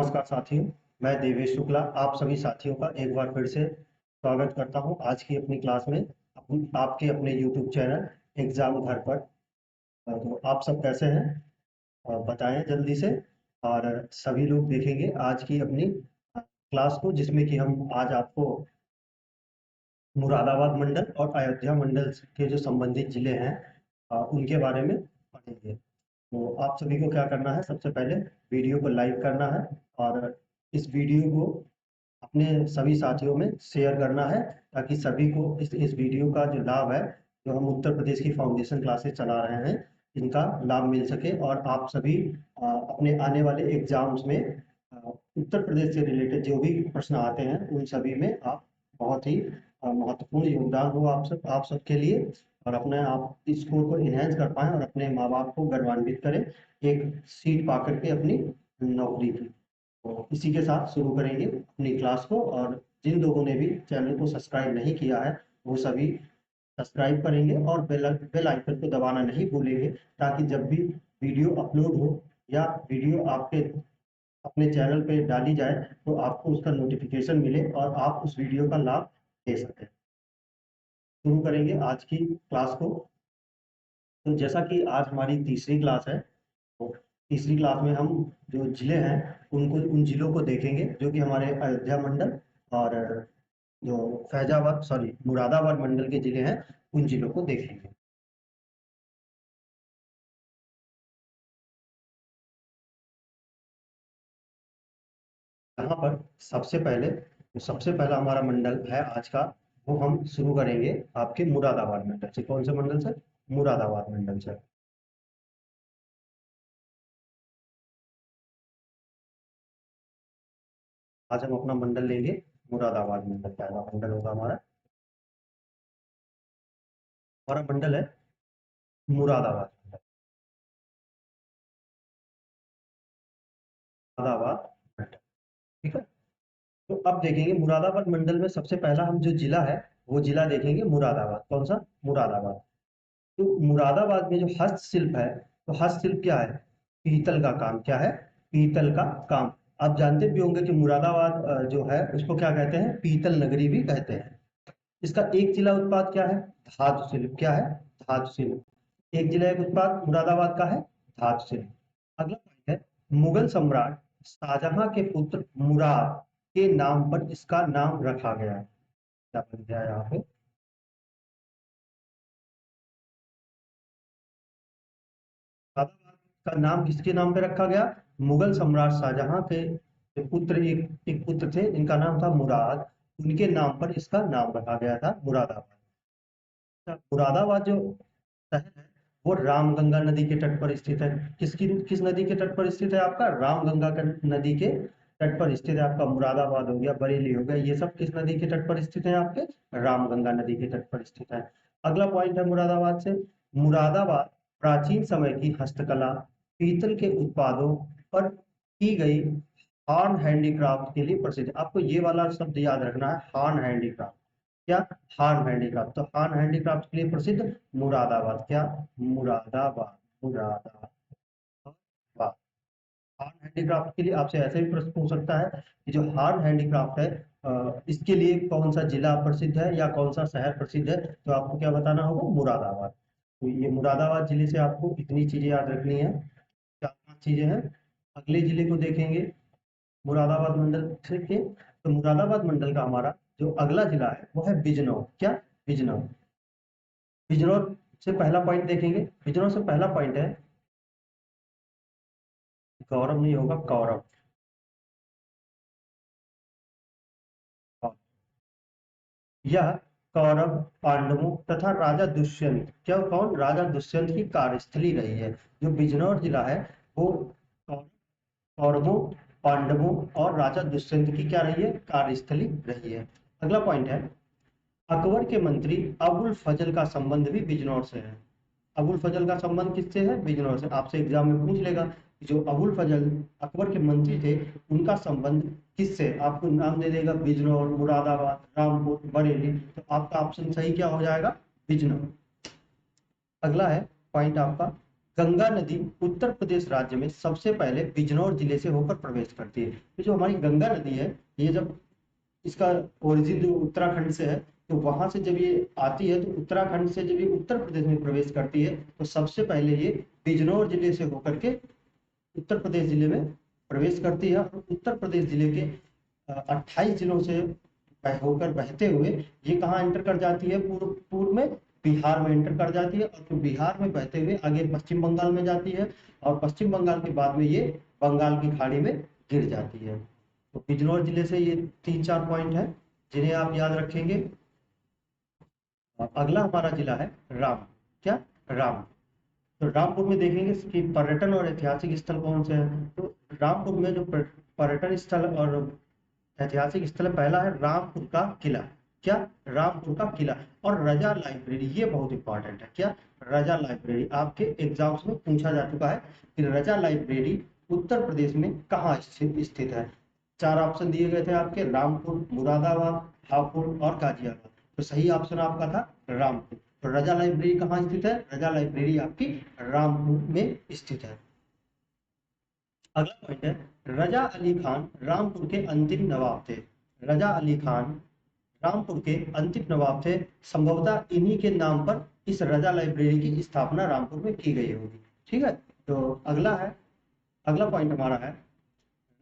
नमस्कार साथियों, मैं देवेश शुक्ला आप सभी साथियों का एक बार फिर से स्वागत करता हूं आज की अपनी क्लास में आपके अपने यूट्यूब चैनल एग्जाम घर पर। तो आप सब कैसे हैं? बताएं जल्दी से। और सभी लोग देखेंगे आज की अपनी क्लास को, जिसमें कि हम आज आपको मुरादाबाद मंडल और अयोध्या मंडल के जो संबंधित जिले हैं उनके बारे में पढ़ेंगे। तो आप सभी को क्या करना है, सबसे पहले वीडियो को लाइक करना है और इस वीडियो को अपने सभी साथियों में शेयर करना है, ताकि सभी को इस वीडियो का जो लाभ है, जो हम उत्तर प्रदेश की फाउंडेशन क्लासेस चला रहे हैं, इनका लाभ मिल सके और आप सभी अपने आने वाले एग्जाम्स में उत्तर प्रदेश से रिलेटेड जो भी प्रश्न आते हैं उन सभी में आप बहुत ही महत्वपूर्ण योगदान हो आप सबके लिए, और अपने आप स्कोर को इनहेंस कर पाएं और अपने माँ बाप को गौरवान्वित करें एक सीट पा करके अपनी नौकरी की। तो इसी के साथ शुरू करेंगे अपनी क्लास को, और जिन लोगों ने भी चैनल को सब्सक्राइब नहीं किया है वो सभी सब्सक्राइब करेंगे और बेल आइकन को दबाना नहीं भूलेंगे, ताकि जब भी वीडियो अपलोड हो या वीडियो आपके अपने चैनल पे डाली जाए तो आपको उसका नोटिफिकेशन मिले और आप उस वीडियो का लाभ ले सकें। शुरू करेंगे आज की क्लास को। तो जैसा कि आज हमारी तीसरी क्लास है, तो तीसरी क्लास में हम जो जिले हैं उन जिलों को देखेंगे, जो कि हमारे अयोध्या मंडल और जो फैजाबाद सॉरी मुरादाबाद मंडल के जिले हैं उन जिलों को देखेंगे। यहाँ पर सबसे पहला हमारा मंडल है आज का, वो हम शुरू करेंगे आपके मुरादाबाद मंडल से। कौन से मंडल से? मुरादाबाद मंडल से। आज हम अपना मंडल लेंगे मुरादाबाद मंडल, पहला मंडल होगा हमारा मंडल है मुरादाबाद मंडल। मुरादाबाद मंडल, ठीक है। तो अब देखेंगे मुरादाबाद मंडल में सबसे पहला हम जो जिला है वो जिला देखेंगे मुरादाबाद। कौन सा? मुरादाबाद। तो मुरादाबाद में जो हस्तशिल्प है, तो हस्तशिल्प क्या है? पीतल का काम। क्या है? पीतल का काम। आप जानते भी होंगे कि मुरादाबाद जो है उसको क्या कहते हैं? पीतल नगरी भी कहते हैं। इसका एक जिला उत्पाद क्या है? धातु शिल्प। क्या है? धातु शिल्प। एक जिला एक उत्पाद मुरादाबाद का है धातु शिल्प। अगला पॉइंट है, मुगल सम्राट शाहजहां के पुत्र मुराद के नाम पर इसका नाम रखा गया है। क्या बन गया यहाँ पे? मुरादाबाद का नाम किसके नाम पे रखा गया? मुगल सम्राट शाहजहां के जो पुत्र एक पुत्र थे, इनका नाम था मुराद, उनके नाम पर इसका नाम रखा गया था मुरादाबाद। मुरादाबाद जो शहर है वो रामगंगा नदी के तट पर स्थित है। किस नदी के तट पर स्थित है? आपका रामगंगा नदी के तट पर स्थित है। आपका मुरादाबाद हो गया, बरेली हो गया, ये सब किस नदी के तट पर स्थित है? आपके रामगंगा नदी के तट पर स्थित है। अगला पॉइंट है मुरादाबाद से, मुरादाबाद प्राचीन समय की हस्तकला, पीतल के उत्पादों पर की गई हार्न हैंडीक्राफ्ट के लिए प्रसिद्ध है। आपको ये वाला शब्द याद रखना है, हार्न हैंडीक्राफ्ट। क्या? Horn handicraft. तो हार्न हैंडीक्राफ्ट के लिए प्रसिद्ध मुरादाबाद। क्या? मुरादाबाद। मुरादाबाद। हार्न हैंडीक्राफ्ट के लिए आपसे ऐसे भी प्रश्न पूछ सकता है कि जो हार्न हैंडीक्राफ्ट है इसके लिए कौन सा जिला प्रसिद्ध है या कौन सा शहर प्रसिद्ध है, तो आपको क्या बताना होगा? मुरादाबाद। तो ये मुरादाबाद जिले से आपको इतनी चीजें याद रखनी है, चार पांच चीजें हैं। अगले जिले को देखेंगे मुरादाबाद मंडल से के, तो मुरादाबाद मंडल का हमारा जो अगला जिला है वो है बिजनौर। क्या? बिजनौर। बिजनौर से पहला पॉइंट देखेंगे। बिजनौर से पहला पॉइंट है, गौरव नहीं होगा, कौरव। यह कौरव, पांडवों तथा राजा दुष्यंत, क्या कौन? राजा दुष्यंत की कार्यस्थली रही है। जो बिजनौर जिला है वो कौरवों, पांडवों और राजा दुष्यंत की क्या रही है? कार्यस्थली रही है। अगला पॉइंट है, अकबर के मंत्री अबुल फजल का संबंध भी बिजनौर से है। अबुल फजल का संबंध किससे है? बिजनौर से। आपसे एग्जाम में पूछ लेगा कि जो अबुल फजल अकबर के मंत्री थे उनका संबंध किससे? आपको नाम दे देगा बिजनौर, मुरादाबाद, रामपुर, बरेली, तो आपका ऑप्शन सही क्या हो जाएगा? बिजनौर। अगला है पॉइंट आपका, गंगा नदी उत्तर प्रदेश राज्य में सबसे पहले बिजनौर जिले से होकर प्रवेश करती है। तो जो हमारी गंगा नदी है, ये जब इसका ओरिजिन जो उत्तराखंड से है, तो वहां से जब ये आती है तो उत्तराखंड से जब ये उत्तर प्रदेश में प्रवेश करती है तो सबसे पहले ये बिजनौर जिले से होकर के उत्तर प्रदेश जिले में प्रवेश करती है। और उत्तर प्रदेश जिले के 28 जिलों से होकर बहते हुए ये कहाँ एंटर कर जाती है, पूर्व पूर्व में बिहार में एंटर कर जाती है। और फिर बिहार में बहते हुए आगे पश्चिम बंगाल में जाती है, और पश्चिम बंगाल के बाद में ये बंगाल की खाड़ी में गिर जाती है। तो बिजनौर जिले से ये 3-4 पॉइंट है जिन्हें आप याद रखेंगे। अगला हमारा जिला है राम। क्या? राम। तो रामपुर में देखेंगे कि पर्यटन और ऐतिहासिक स्थल कौन से हैं। तो रामपुर में जो पर्यटन स्थल और ऐतिहासिक स्थल है, पहला है रामपुर का किला। क्या? रामपुर का किला। और रजा लाइब्रेरी, ये बहुत इंपॉर्टेंट है। क्या? रजा लाइब्रेरी आपके एग्जाम्स में पूछा जा चुका है कि रजा लाइब्रेरी उत्तर प्रदेश में कहाँ स्थित है। 4 ऑप्शन दिए गए थे आपके, रामपुर, मुरादाबाद, हापुड़ और गाजियाबाद। तो सही ऑप्शन आपका था रामपुर। तो रजा लाइब्रेरी कहाँ स्थित है? रजा लाइब्रेरी आपकी रामपुर में स्थित है। अगला पॉइंट है रजा अली खान रामपुर के अंतिम नवाब थे। रजा अली खान रामपुर के अंतिम नवाब थे। संभवतः इन्हीं के नाम पर इस रजा लाइब्रेरी की स्थापना रामपुर में की गई होगी। ठीक है। तो अगला पॉइंट हमारा है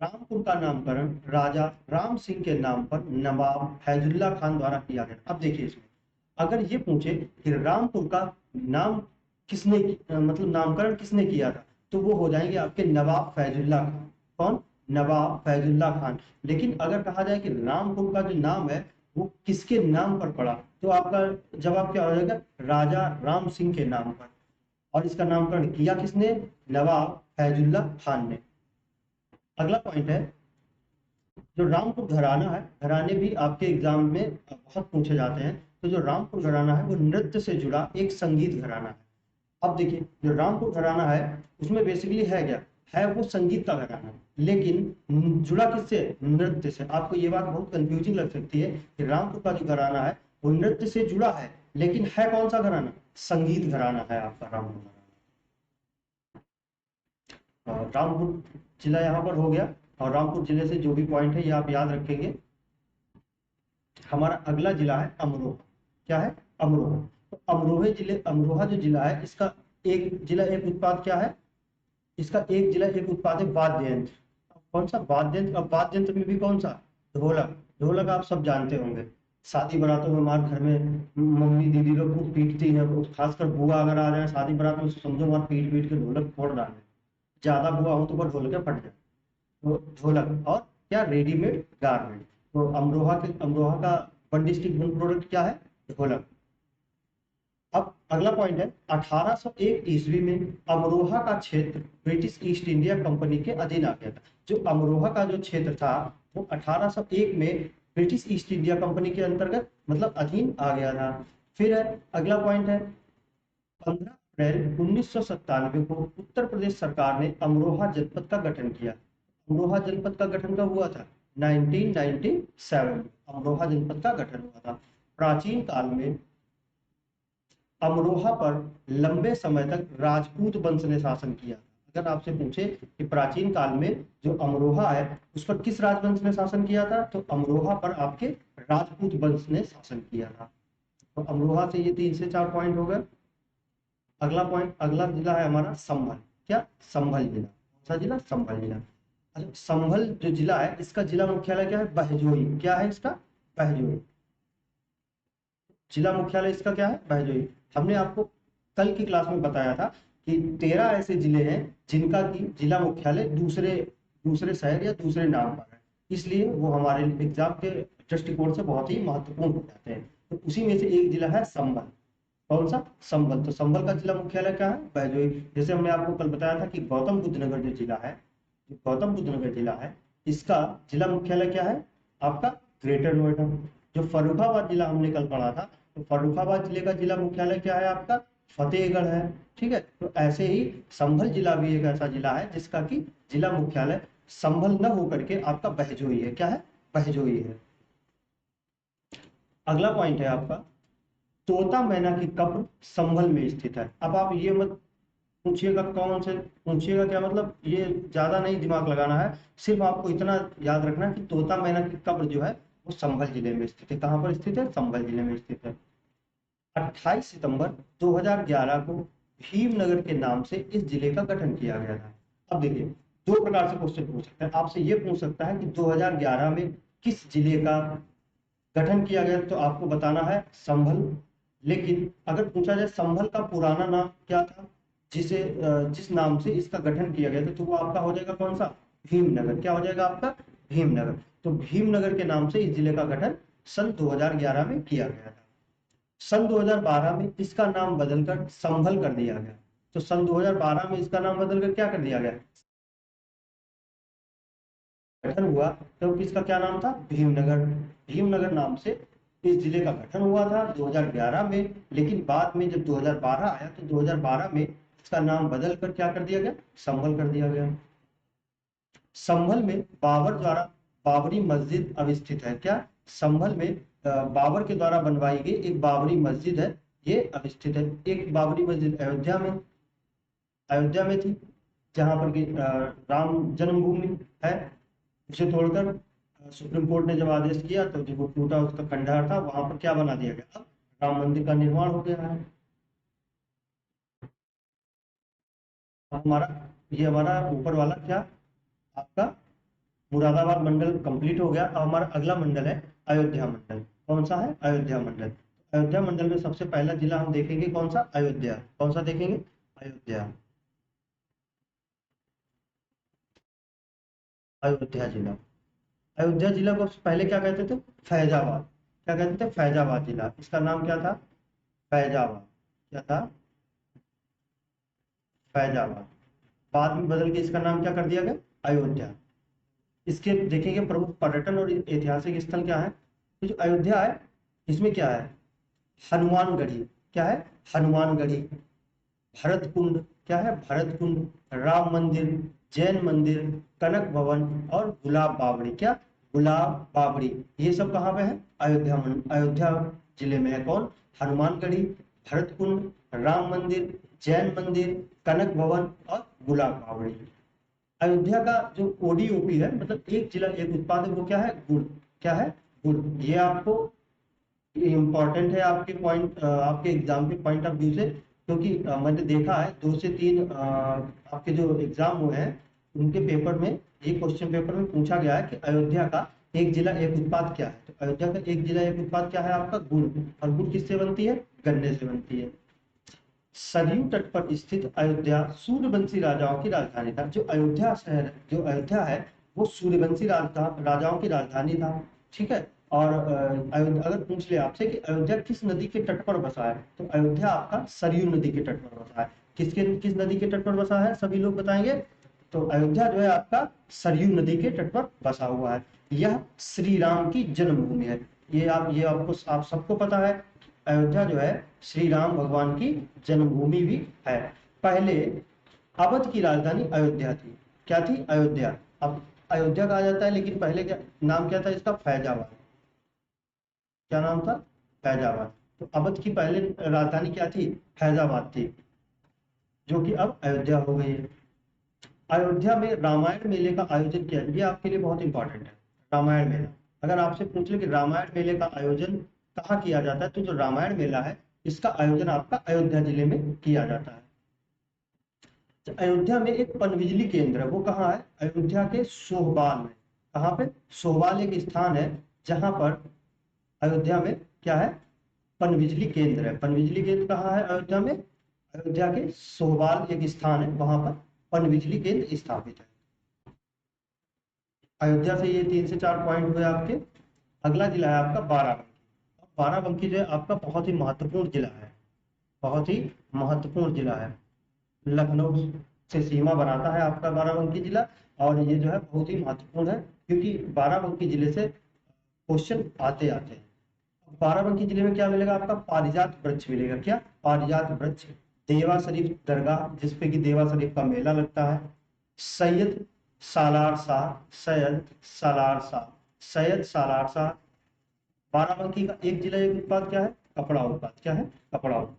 रामपुर का नामकरण राजा राम सिंह के नाम पर नवाब फैजुल्ला खान द्वारा किया गया। अब देखिए इसमें अगर ये पूछे कि रामपुर का नाम मतलब नामकरण किसने किया था, तो वो हो जाएंगे आपके नवाब फैजुल्ला खान। कौन? नवाब फैजुल्ला खान। लेकिन अगर कहा जाए कि रामपुर का जो नाम है वो किसके नाम पर पड़ा, तो आपका जवाब क्या हो जाएगा? राजा राम सिंह के नाम पर। और इसका नामकरण किया किसने? नवाब फैजुल्ला खान ने। अगला पॉइंट है जो रामपुर घराना है, घराने भी आपके एग्जाम में बहुत पूछे जाते हैं। तो जो रामपुर घराना है वो नृत्य से जुड़ा एक संगीत घराना है। अब देखिए जो रामपुर घराना है उसमें बेसिकली है क्या है, वो संगीत का घराना, लेकिन जुड़ा किससे? नृत्य से। आपको ये बात बहुत कंफ्यूजिंग लग सकती है कि रामपुर का जो घराना है वो नृत्य से जुड़ा है, लेकिन है कौन सा घराना? संगीत घराना है आपका रामपुर घराना। रामपुर जिला यहाँ पर हो गया। और रामपुर जिले से जो भी पॉइंट है ये आप याद रखेंगे। हमारा अगला जिला है अमरोहा। क्या है? अमरोहा। तो अमरोहा जो जिला है इसका एक उत्पाद क्या है? इसका एक जिला एक उत्पाद है वाद्य यंत्र। कौन सा? वाद्य यंत्र। अब वाद्य यंत्र में भी कौन सा? ढोलक। ढोलक आप सब जानते होंगे। शादी बारातों में हमारे घर में मम्मी दीदी लोग खूब पीटती हैं, खासकर बुआ अगर आ जाए शादी बारात में, समझो वहां पीट पीट के ढोलक फोड़ डाले। ज्यादा बुआ हो तो वह ढोलक फट जाए। तो ढोलक और क्या? Readymade garment. तो अमरोहा का वन डिस्ट्रिक्ट वन प्रोडक्ट क्या है? ढोलक। अब अगला पॉइंट है 1801 ईस्वी में अमरोहा का क्षेत्र ब्रिटिश ईस्ट इंडिया कंपनी के अधीन आ गया था। जो अमरोहा का जो क्षेत्र था वो 1801 में ब्रिटिश ईस्ट इंडिया कंपनी के अंतर्गत मतलब अधीन आ गया था। फिर है अगला पॉइंट है 15 अप्रैल 1997 को उत्तर प्रदेश सरकार ने अमरोहा जनपद का गठन किया। अमरोहा जनपद का गठन कब हुआ था? 1997 में अमरोहा जनपद का गठन हुआ था। प्राचीन काल में अमरोहा पर लंबे समय तक राजपूत वंश ने शासन किया। अगर आपसे पूछे कि प्राचीन काल में जो अमरोहा है उस पर किस राजवंश ने शासन किया था, तो अमरोहा पर आपके राजपूत वंश ने शासन किया था। तो अमरोहा से ये 3 से 4 पॉइंट हो गए। अगला जिला है हमारा संभल। क्या? संभल जिला। कौन सा जिला? संभल जिला। अच्छा, संभल जो जिला है इसका जिला मुख्यालय क्या है? बहजोई। क्या है इसका? बहजोई। जिला मुख्यालय इसका क्या है? बहजोई। हमने आपको कल की क्लास में बताया था कि 13 ऐसे जिले हैं जिनका की जिला मुख्यालय दूसरे दूसरे शहर या दूसरे नाम पर है, इसलिए वो हमारे एग्जाम के दृष्टिकोण से बहुत ही महत्वपूर्ण हो जाते हैं। तो उसी में से एक जिला है संभल। कौन सा? संभल। तो संभल का जिला मुख्यालय क्या है? बहजोई। जैसे हमने आपको कल बताया था कि गौतम बुद्ध नगर जो जिला है, जो गौतम बुद्ध नगर जिला है इसका जिला मुख्यालय क्या है? आपका ग्रेटर नोएडा। जो फर्रुखाबाद जिला हमने कल पढ़ा था, तो फर्रुखाबाद जिले का जिला मुख्यालय क्या है आपका? फतेहगढ़ है। ठीक है। तो ऐसे ही संभल जिला भी एक ऐसा जिला है जिसका कि जिला मुख्यालय संभल न होकर के आपका बहजोई है। क्या है? बहजोई है। अगला पॉइंट है आपका तोता मैना की कब्र संभल में स्थित है। अब आप ये मत पूछिएगा कौन से, पूछिएगा क्या मतलब, ये ज्यादा नहीं दिमाग लगाना है, सिर्फ आपको इतना याद रखना है कि तोता मैना की कब्र जो है वो संभल जिले में स्थित है। कहाँ पर स्थित है? संभल जिले में स्थित है। 28 सितंबर 2011 को भीमनगर के नाम से इस जिले का गठन किया गया था। अब देखिए, दो प्रकार से क्वेश्चन पूछ सकते हैं आपसे। ये पूछ सकता है कि 2011 में किस जिले का गठन किया गया, तो आपको बताना है संभल। लेकिन अगर पूछा जाए संभल का पुराना नाम क्या था, जिसे जिस नाम से इसका गठन किया गया था, तो वो आपका हो जाएगा कौन सा? भीमनगर। क्या हो जाएगा आपका? भीमनगर। तो भीमनगर के नाम से इस जिले का गठन सन 2011 में किया गया था। सन 2012 में इसका नाम बदलकर संभल कर दिया गया। तो सन 2012 में इसका नाम बदलकर क्या कर दिया गया? गठन हुआ तब इसका क्या नाम था? भीमनगर। भीमनगर नाम से इस जिले का गठन हुआ था 2011 में। लेकिन बाद में जब 2012 आया तो 2012 में इसका नाम बदल कर क्या कर दिया गया? संभल कर दिया गया। संभल में बाबर द्वारा बाबरी मस्जिद अवस्थित है। क्या? संभल में बाबर के द्वारा बनवाई गई एक बाबरी मस्जिद है, ये अवस्थित है। एक बाबरी मस्जिद अयोध्या में थी, जहां पर कि राम जन्मभूमि है। उसे तोड़कर सुप्रीम कोर्ट ने जब आदेश किया तो जो वो टूटा उसका खंडहर था, वहां पर क्या बना दिया गया? अब राम मंदिर का निर्माण हो गया है। अब हमारा ऊपर वाला क्या, आपका मुरादाबाद मंडल कंप्लीट हो गया। अब हमारा अगला मंडल है अयोध्या मंडल। कौन सा है? अयोध्या मंडल। अयोध्या मंडल में सबसे पहला जिला हम देखेंगे कौन सा? अयोध्या। कौन सा देखेंगे? अयोध्या। अयोध्या जिला। अयोध्या जिला को पहले क्या कहते थे? फैजाबाद। क्या कहते थे? फैजाबाद जिला। इसका नाम क्या था? फैजाबाद। क्या था? फैजाबाद। बाद में बदल के इसका नाम क्या कर दिया गया? अयोध्या। इसके देखेंगे प्रमुख पर्यटन और ऐतिहासिक स्थल क्या है। तो जो अयोध्या है, इसमें क्या है? हनुमानगढ़ी। क्या है? हनुमानगढ़ी। भरत कुंड। क्या है? भरत कुंड। राम मंदिर, जैन मंदिर, कनक भवन और गुलाब बावड़ी। क्या? गुलाब बावड़ी। ये सब कहाँ पे है? अयोध्या जिले में है। कौन? हनुमानगढ़ी, भरत कुंड, राम मंदिर, जैन मंदिर, कनक भवन और गुलाब बावड़ी। अयोध्या का जो ओडीओपी है, मतलब एक जिला एक उत्पाद है, वो क्या है? गुड़। क्या है? गुड़। ये आपको इम्पोर्टेंट है आपके पॉइंट, आपके एग्जाम के पॉइंट ऑफ व्यू से, क्योंकि मैंने देखा है 2 से 3 आपके जो एग्जाम हुए हैं उनके पेपर में, ये क्वेश्चन पेपर में पूछा गया है कि अयोध्या का एक जिला एक उत्पाद क्या है। तो अयोध्या का एक जिला एक उत्पाद क्या है? आपका गुड़। और गुड़ किससे बनती है? गन्ने से बनती है। सरयू तट पर स्थित अयोध्या सूर्यवंशी राजाओं की राजधानी था। जो अयोध्या शहर, जो अयोध्या है, वो सूर्यवंशी राजाओं की राजधानी था। ठीक है। और अगर पूछ ले आपसे कि अयोध्या किस नदी के तट पर बसा है, तो अयोध्या आपका सरयू नदी के तट पर बसा है। किस नदी के तट पर बसा है? सभी लोग बताएंगे। तो अयोध्या जो है आपका सरयू नदी के तट पर बसा हुआ है। यह श्री राम की जन्मभूमि है। ये आपको आप सबको पता है। अयोध्या जो है श्री राम भगवान की जन्मभूमि भी है। पहले अवध की राजधानी अयोध्या थी। क्या थी? अयोध्या। अब अयोध्या कहा जाता है, लेकिन पहले क्या नाम क्या था इसका? फैजाबाद। क्या नाम था? फैजाबाद। तो अवध की पहले राजधानी क्या थी? फैजाबाद थी, जो कि अब अयोध्या हो गई है। अयोध्या में रामायण मेले का आयोजन किया, ये आपके लिए बहुत इंपॉर्टेंट है। रामायण मेला, अगर आपसे पूछ ले कि रामायण मेले का आयोजन कहाँ किया जाता है, तो जो रामायण मेला है इसका आयोजन आपका अयोध्या जिले में किया जाता है। तो अयोध्या में एक पनबिजली केंद्र है, वो कहाँ है? अयोध्या के सोहवाल में। कहाँ पे? सोहवाल एक स्थान है जहां पर अयोध्या में क्या है? पनबिजली केंद्र है। पनबिजली केंद्र कहाँ है अयोध्या में? अयोध्या के सोहवाल एक स्थान है, वहां पर पनबिजली केंद्र स्थापित है। अयोध्या से ये 3 से 4 पॉइंट हुए आपके। अगला जिला है आपका बाराबंकी। बाराबंकी जो है आपका बहुत ही महत्वपूर्ण जिला है। बहुत ही महत्वपूर्ण जिला है। लखनऊ से सीमा बनाता है आपका बाराबंकी जिला। और ये जो है बहुत ही महत्वपूर्ण है, क्योंकि बाराबंकी जिले से क्वेश्चन आते आते हैं। बाराबंकी जिले में क्या मिलेगा आपका? पारिजात वृक्ष मिलेगा। क्या? पारिजात वृक्ष। देवा शरीफ दरगाह, जिसपे कि देवा शरीफ का मेला लगता है। सैयद सालार शाह। सैयद सालार शाह। सैयद सालार शाह। बाराबंकी का एक जिला एक उत्पाद क्या है? कपड़ा उत्पाद। क्या है? कपड़ा उत्पाद।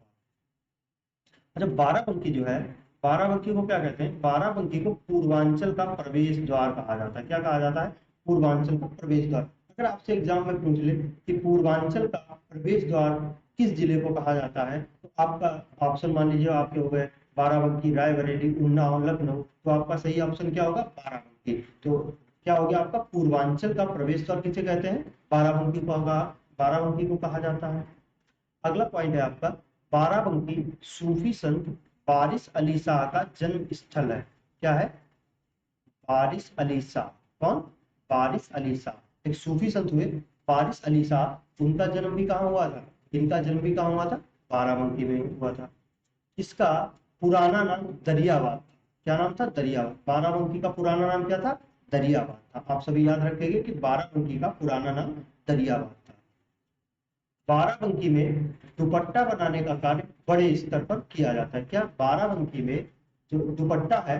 अच्छा, बाराबंकी जो है बाराबंकी को क्या कहते हैं? बाराबंकी को पूर्वांचल का प्रवेश द्वार कहा जाता है। क्या कहा जाता है? पूर्वांचल का प्रवेश द्वार। अगर आपसे एग्जाम में पूछ ले कि पूर्वांचल का प्रवेश द्वार किस जिले को कहा जाता है, तो आपका ऑप्शन मान लीजिए आपके हो गए बाराबंकी, रायबरेली, उन्नाव, लखनऊ, तो आपका सही ऑप्शन क्या होगा? बाराबंकी। तो क्या हो गया आपका? पूर्वांचल का प्रवेश द्वार किसे कहते हैं? बाराबंकी को होगा, बाराबंकी को कहा जाता है। अगला पॉइंट है आपका, बाराबंकी सूफी संत बारिश अली शाह का जन्म स्थल है। क्या है? बारिश अली शाह। कौन? बारिश अली शाह एक सूफी संत हुए, बारिश अली शाह। उनका जन्म भी कहाँ हुआ था? इनका जन्म भी कहाँ हुआ था? बाराबंकी में हुआ था। इसका पुराना नाम दरियाबाद था। क्या नाम था? दरियाबाद। बाराबंकी का पुराना नाम क्या था? दरियाबाद था। आप सभी याद रखेंगे कि बाराबंकी का पुराना नाम दरियाबाद था। बाराबंकी में दुपट्टा बनाने का कार्य बड़े स्तर पर किया जाता है। क्या? बाराबंकी में जो दुपट्टा है,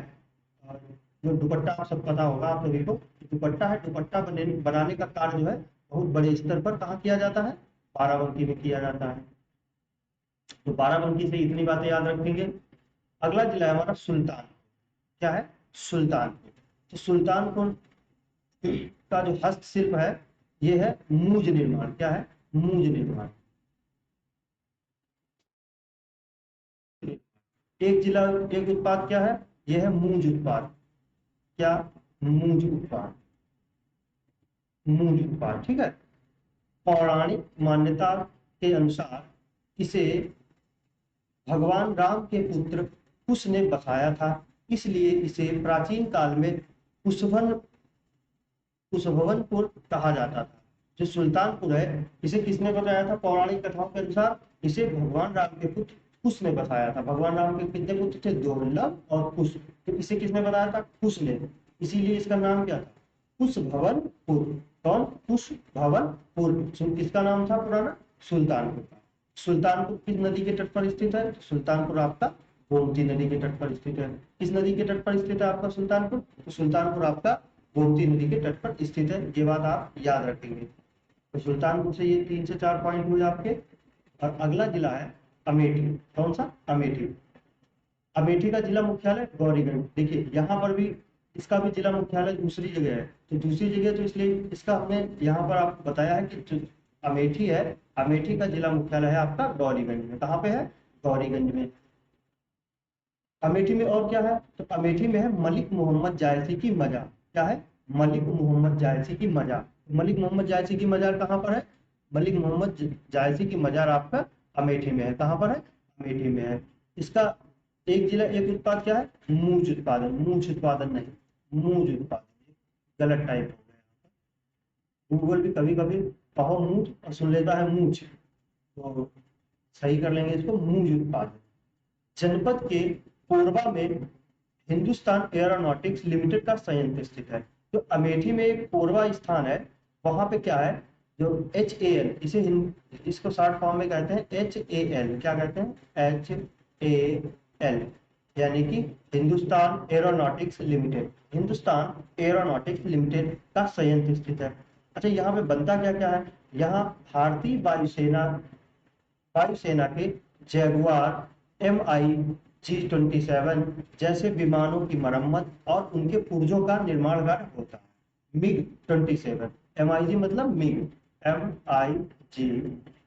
जो दुपट्टा आप सब पता होगा आप सभी को, दुपट्टा है, दुपट्टा बनाने का कार्य जो है बहुत बड़े स्तर पर कहाँ किया जाता है? बाराबंकी में किया जाता है। तो बाराबंकी से इतनी बातें याद रखेंगे। अगला जिला है हमारा सुल्तान। क्या है? सुल्तानपुर। तो सुल्तानपुर का जो हस्तशिल्प है ये है मूज निर्माण। क्या है? मूज निर्माण। एक जिला, एक उत्पाद क्या है? यह है मूंज उत्पाद। क्या? मूंज उत्पाद। मूंज उत्पाद, ठीक है। पौराणिक मान्यता के अनुसार इसे भगवान राम के पुत्र कुश ने बसाया था, इसलिए इसे प्राचीन काल में कुशवन कुशभवनपुर कहा जाता था। जो सुल्तानपुर है इसे किसने बताया था? पौराणिक कथाओं के अनुसार इसे भगवान राम के पुत्र कुश ने बसाया था। भगवान राम के कितने पुत्र थे? दुर्लभ और कुश। तो इसे किसने बताया था? कुश ने। इसीलिए इसका नाम क्या था? कुश भवनपुर। कौन? कुश भवनपुर। किसका नाम था पुराना? सुल्तानपुर का। सुल्तानपुर किस नदी के तट पर स्थित है? सुल्तानपुर आपका गोमती नदी के तट पर स्थित है। किस नदी के तट पर स्थित है आपका सुल्तानपुर? तो सुल्तानपुर आपका गोमती नदी के तट पर स्थित है। ये बात आप याद रखेंगे। तो सुल्तानपुर से ये 3 से 4 पॉइंट हुए आपके। और अगला जिला है अमेठी। कौन सा? अमेठी। अमेठी का जिला मुख्यालय गौरीगंज। देखिए यहाँ पर भी इसका भी जिला मुख्यालय दूसरी जगह है, तो दूसरी जगह तो इसलिए इसका हमने यहाँ पर आपको बताया है कि जो अमेठी है, अमेठी का जिला मुख्यालय है आपका गौरीगंज में। कहाँ पे है? गौरीगंज में। अमेठी में और क्या है? तो अमेठी में है मलिक मोहम्मद जायसी की मजार। क्या है? मलिक मोहम्मद जायसी की मजार। मलिक मोहम्मद जायसी की मजार कहाँ पर है? मलिक मोहम्मद जायसी की मजार आपका अमेठी में है। कहाँ पर है? अमेठी में है। इसका एक जिला, एक उत्पाद क्या है? मूंज उत्पादन। मूंज उत्पादन नहीं, मूंज उत्पादन। गलत टाइप हो गया। गूगल भी कभी कभी कहो मूंज और सुन लेता है मूंछ, तो सही कर लेंगे इसको, मूंज उत्पादन। जनपद के कोरबा में हिंदुस्तान एरोनॉटिक्स लिमिटेड का संयंत्र स्थित है। जो अमेठी में एक कोरबा स्थान है, वहां पे क्या है? जो HAL, इसको शॉर्ट फॉर्म में कहते हैं HAL। क्या कहते हैं? HAL, यानी कि Hindustan aeronautics limited. Hindustan aeronautics limited का संयंत्र स्थित है। अच्छा, यहाँ पे बनता क्या क्या है? यहाँ भारतीय वायुसेना के जैगुआर MiG-27 जैसे विमानों की मरम्मत और उनके पुर्जों का निर्माण कार्य होता है। MiG-27, MiG मतलब मिग, MiG,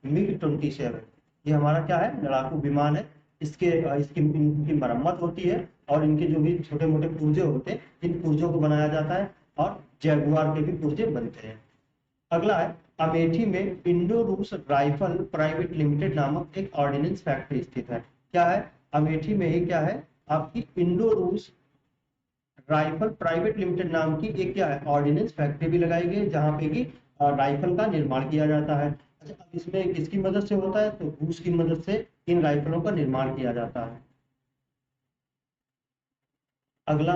MiG-27, ये हमारा क्या है? लड़ाकू विमान है। इसकी इनकी मरम्मत होती है और इनके जो भी छोटे मोटे पुर्जे होते हैं, इन पुर्जों को बनाया जाता है और जैगुआर के भी पुर्जे बनते हैं। अगला है अमेठी में इंडो रूस राइफल प्राइवेट लिमिटेड नामक एक ऑर्डिनेंस फैक्ट्री स्थित है। क्या है? अमेठी में ही क्या है आपकी इंडो रूस राइफल प्राइवेट लिमिटेड नाम की एक क्या है? ऑर्डिनेंस फैक्ट्री भी लगाई गई, जहां पे कि राइफल का निर्माण किया जाता है। अच्छा, अब इसमें किसकी मदद से होता है? तो रूस की मदद से इन राइफलों का निर्माण किया जाता है। अगला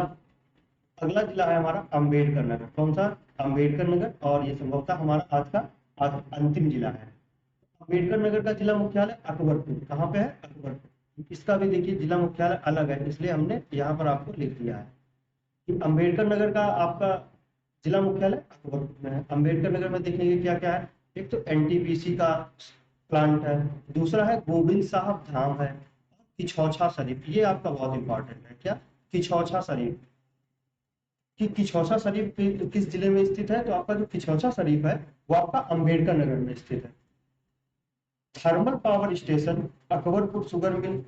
अगला जिला है हमारा अंबेडकर नगर। कौन सा? अंबेडकर नगर। और ये संभवतः हमारा आज का अंतिम जिला है। अम्बेडकर नगर का जिला मुख्यालय अकबरपुर। कहाँ पे है? अकबरपुर। इसका भी देखिए जिला मुख्यालय अलग है, इसलिए हमने यहाँ पर आपको लिख दिया है कि अम्बेडकर नगर का आपका जिला मुख्यालय अकबरपुर में है। अम्बेडकर नगर में देखने के क्या क्या है? एक तो NTPC का प्लांट है, दूसरा है गोविंद साहब धाम है, किछौछा शरीफ, ये आपका बहुत इंपॉर्टेंट है। क्या? किछौछा शरीफ। कि किछौछा शरीफ किस जिले में स्थित है? तो आपका जो किछौछा शरीफ है वो आपका अंबेडकर नगर में स्थित है। Thermal power station Akbarpur sugar mill,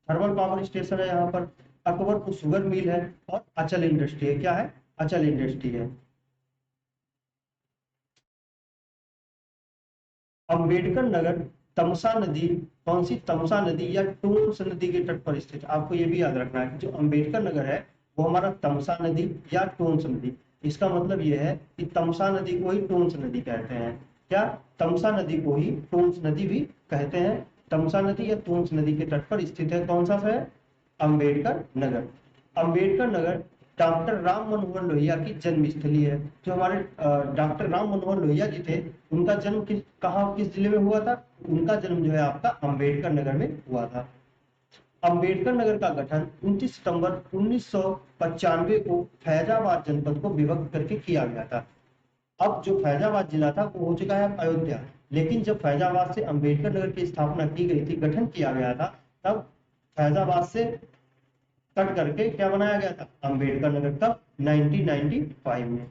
thermal power station है यहाँ पर, अकबरपुर शुगर मिल है, और अचल इंडस्ट्री है। क्या है? अचल इंडस्ट्री है। अंबेडकर नगर तमसा नदी, कौन सी? तमसा नदी या टोंस नदी के तट पर स्थित। आपको ये भी याद रखना है कि जो अंबेडकर नगर है वो हमारा तमसा नदी या टोंस नदी, इसका मतलब ये है कि तमसा नदी को ही टोंस नदी कहते हैं। क्या? तमसा नदी को ही टोंस नदी भी कहते हैं। तमसा नदी या टोंस नदी के तट पर स्थित है कौन सा शहर? अंबेडकर नगर। अंबेडकर नगर डॉक्टर राम मनोहर लोहिया की जन्मस्थली है। जो हमारे डॉक्टर राम मनोहर लोहिया जी थे, उनका जन्म किस जिले में हुआ था? उनका जन्म जो है आपका अंबेडकर नगर में हुआ था। अंबेडकर नगर का गठन 29 सितंबर 1995 को फैजाबाद जनपद को विभक्त करके किया गया था। अब जो फैजाबाद जिला था वो हो चुका है अयोध्या, लेकिन जब फैजाबाद से अंबेडकर नगर की स्थापना की गई थी, गठन किया गया था, तब फैजाबाद से कट करके क्या बनाया गया था? अंबेडकर नगर। तब 1995 में।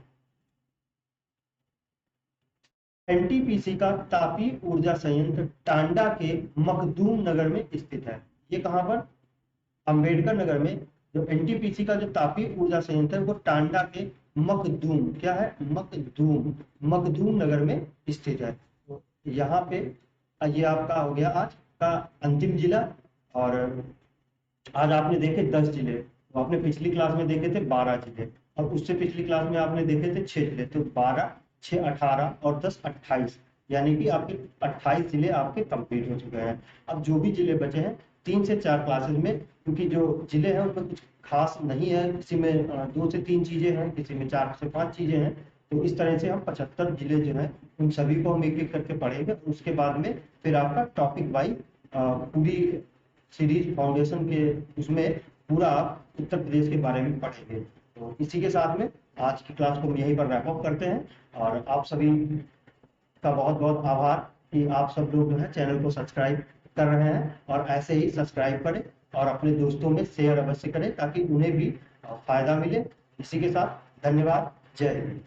एनटीपीसी का तापीय ऊर्जा संयंत्र टांडा के मखदूम नगर में स्थित है। ये कहां पर? अंबेडकर नगर में। जो एनटीपीसी का जो तापीय ऊर्जा संयंत्र है वो टांडा के मखदूम, क्या है? मखदूम, मखदूम नगर में स्थित है। तो यहाँ पे ये आपका हो गया आज का अंतिम जिला। और आज आपने देखे 10 जिले, तो आपने पिछली क्लास में देखे थे 12 जिले, और उससे पिछली क्लास में आपने देखे थे 6 जिले। तो 12, 6, 18 और 10, 28, यानी कि आपके 28 जिले आपके कंप्लीट हो चुके हैं। अब जो भी जिले बचे हैं 3 से 4 क्लासेस में, क्योंकि जो जिले हैं उनमें कुछ खास नहीं है, किसी में 2 से 3 चीजें हैं, किसी में 4 से 5 चीजें हैं। तो इस तरह से हम 75 जिले जो हैं उन सभी को हम एक एक करके पढ़ेंगे। उसके बाद में फिर आपका टॉपिक वाइज पूरी सीरीज फाउंडेशन के उसमें पूरा आप उत्तर प्रदेश के बारे में पढ़ेंगे। तो इसी के साथ में आज की क्लास को हम यहीं पर रैप अप करते हैं। और आप सभी का बहुत बहुत आभार कि आप सब लोग जो है चैनल को सब्सक्राइब कर रहे हैं, और ऐसे ही सब्सक्राइब करें और अपने दोस्तों में शेयर अवश्य करें ताकि उन्हें भी फायदा मिले। इसी के साथ धन्यवाद। जय हिंद।